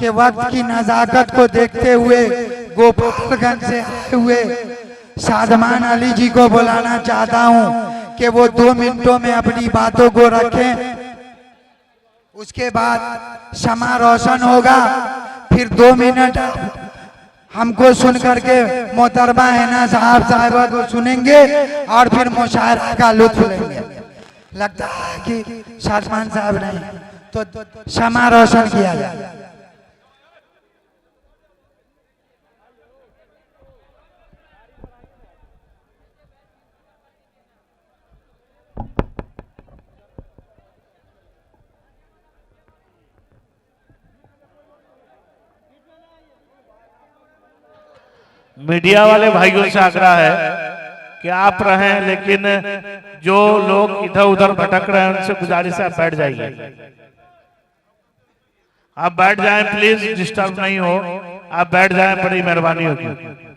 कि वक्त की नजाकत को देखते हुए गोपालगंज से आए हुए शादमान अली जी को बुलाना चाहता हूं कि वो 2 मिनटों में अपनी बातों को रखें। उसके बाद शमा रोशन होगा, फिर 2 मिनट हमको सुन करके मोहतरमा हैना साहबा को सुनेंगे और फिर मुशायरा का लुत्फ लेंगे। लगता है कि शादमान साहब नहीं तो शमा रोशन किया जाए। मीडिया वाले भाइयों से आग्रह है कि आप रहें, लेकिन जो लोग इधर उधर भटक रहे हैं उनसे गुजारिश है आप बैठ जाइए। आप बैठ जाएं प्लीज, डिस्टर्ब नहीं हो, आप बैठ जाएं, बड़ी मेहरबानी होगी।